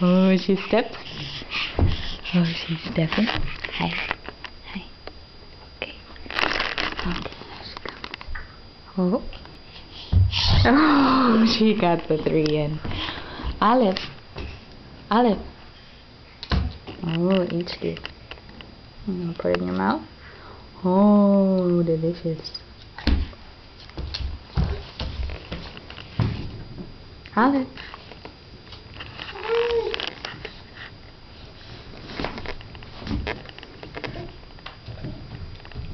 Oh, she steps. Oh, she's stepping. Hi. Hi. Okay. Okay, there she comes. Oh. Oh, she got the 3 in. Olive. Olive. Oh, eat it. I'm gonna put it in your mouth. Oh, delicious. Olive.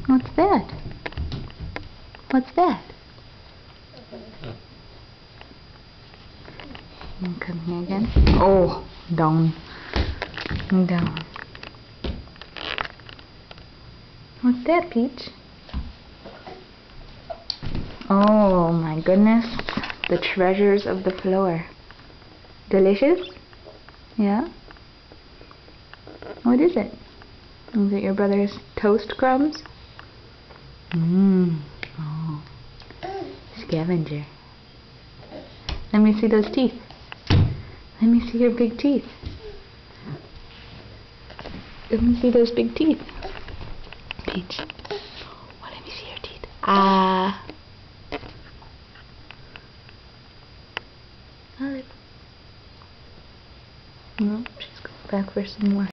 What's that? What's that? Come here again. Oh, down. Down. What's that, Peach? Oh my goodness. The treasures of the floor. Delicious? Yeah? What is it? Is it your brother's toast crumbs? Oh. Scavenger. Let me see those teeth. Let me see your big teeth. Let me see those big teeth. Peach. Oh, let me see your teeth. Ah. Olive. No, she's going back for some more.